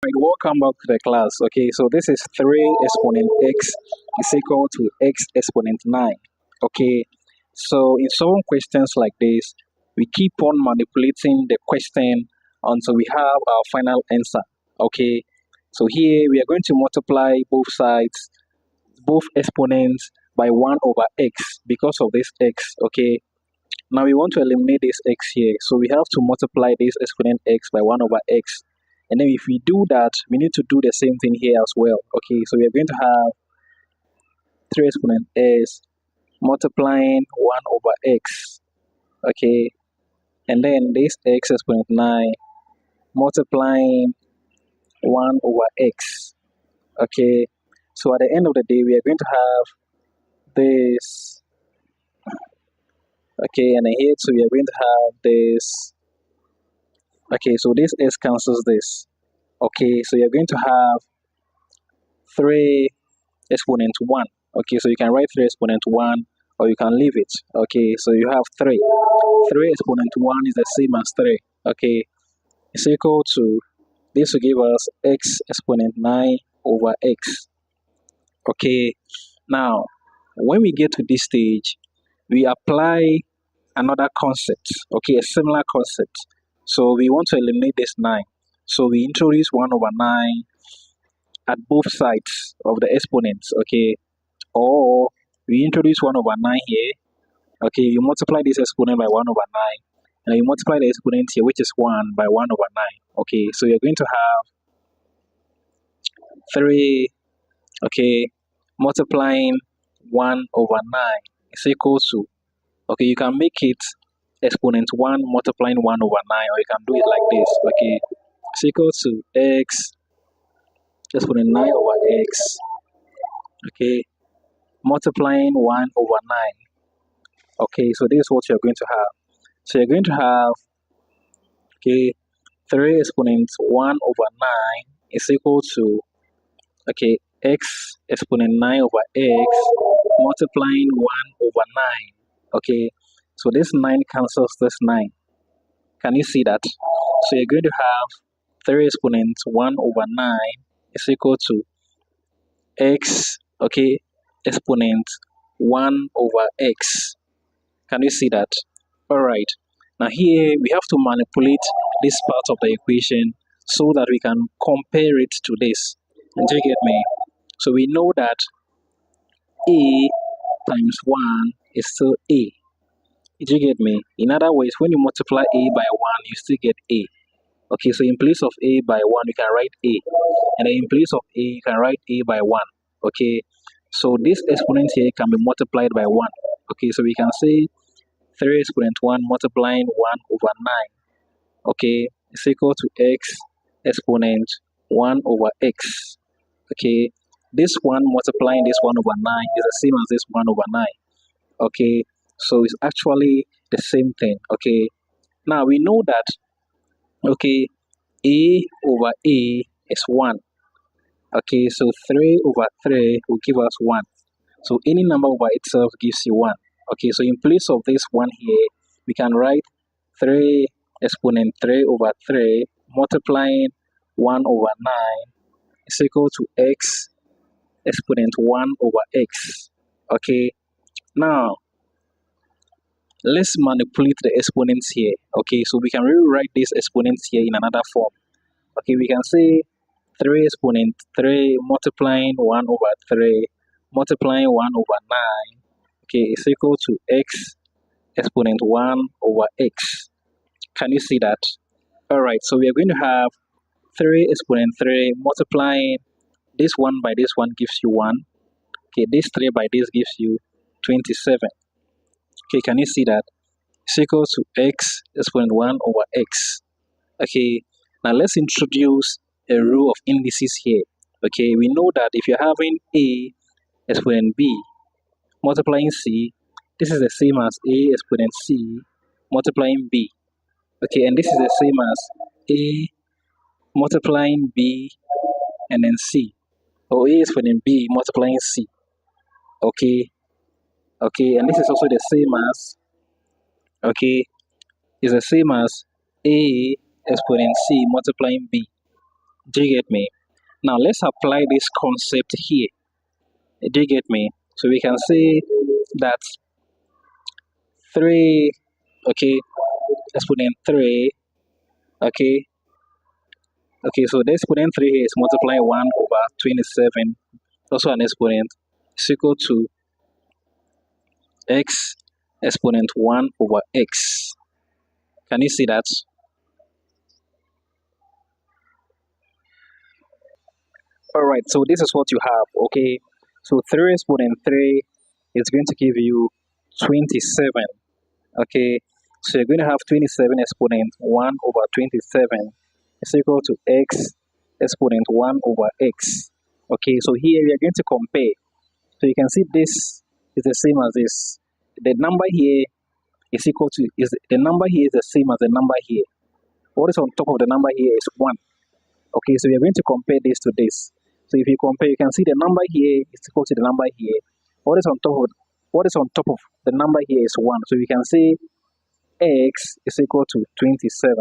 Right, welcome back to the class. Okay, so this is 3 exponent x is equal to x exponent 9. Okay, so in some questions like this, we keep on manipulating the question until we have our final answer. Okay, so here we are going to multiply both sides, both exponents by 1 over x because of this x. Okay, now we want to eliminate this x here, so we have to multiply this exponent x by 1 over x. And then if we do that, we need to do the same thing here as well. Okay, so we are going to have 3 exponent s multiplying 1 over x. Okay, and then this x exponent 9 multiplying 1 over x. Okay, so at the end of the day, we are going to have this. Okay, and then here too, we are going to have this. Okay, so this s cancels this. Okay, so you're going to have 3 exponent 1. Okay, so you can write 3 exponent 1 or you can leave it. Okay, so you have 3. 3 exponent 1 is the same as 3. Okay, it's equal to, this will give us x exponent 9 over x. Okay, now when we get to this stage, we apply another concept. Okay, a similar concept. So we want to eliminate this 9. So we introduce 1 over 9 at both sides of the exponents, okay? Or we introduce 1 over 9 here, okay? You multiply this exponent by 1 over 9, and you multiply the exponent here, which is 1 by 1 over 9, okay? So you're going to have 3, okay, multiplying 1 over 9 is equal to, okay, you can make it exponent 1 multiplying 1 over 9, or you can do it like this, okay? It's equal to x exponent 9 over x, okay, multiplying 1 over 9. Okay, so this is what you're going to have. So you're going to have, okay, 3 exponent 1 over 9 is equal to, okay, x exponent 9 over x multiplying 1 over 9. Okay, so this 9 cancels this 9. Can you see that? So you're going to have 3 exponent 1 over 9 is equal to x, okay, exponent 1 over x. Can you see that? All right. Now here we have to manipulate this part of the equation so that we can compare it to this. Do you get me? So we know that a times 1 is still a. Did you get me? In other words, when you multiply a by 1, you still get a. Okay, so in place of a by 1, you can write a. And then in place of a, you can write a by 1. Okay, so this exponent here can be multiplied by 1. Okay, so we can say 3 exponent 1 multiplying 1 over 9. Okay, is equal to x exponent 1 over x. Okay, this one multiplying this 1 over 9 is the same as this 1 over 9. Okay, so it's actually the same thing. Okay, now we know that, okay, a over a is 1. Okay, so 3 over 3 will give us 1. So any number over itself gives you 1. Okay, so in place of this 1 here, we can write 3 exponent 3 over 3 multiplying 1 over 9 is equal to x exponent 1 over x. Okay, now let's manipulate the exponents here. Okay, so we can rewrite these exponents here in another form. Okay, we can say 3 exponent 3 multiplying 1 over 3 multiplying 1 over 9, okay, is equal to x exponent 1 over x. Can you see that? All right, so we are going to have 3 exponent 3 multiplying this 1 by this 1 gives you 1. Okay, this 3 by this gives you 27. Okay, can you see that? It's equal to x exponent 1 over x. Okay, now let's introduce a rule of indices here. Okay, we know that if you're having a exponent b multiplying c, this is the same as a exponent c multiplying b. Okay, and this is the same as a multiplying b and then c, or a exponent b multiplying c. Okay, okay, and this is also the same as, okay, is the same as a exponent c multiplying b. Do you get me? Now let's apply this concept here. Do you get me? So we can say that 3, okay, exponent 3, okay, okay, so the exponent 3 here is multiplying 1 over 27, also an exponent, is equal to x exponent 1 over x. Can you see that? Alright, so this is what you have, okay? So 3 exponent 3 is going to give you 27, okay? So you're going to have 27 exponent 1 over 27 is equal to x exponent 1 over x. Okay, so here we are going to compare. So you can see this is the same as this. The number here is equal to, the number here is the same as the number here. What is on top of the number here is 1. Okay, so we are going to compare this to this. So if you compare, you can see the number here is equal to the number here. What is on top of the number here is 1. So we can say x is equal to 27.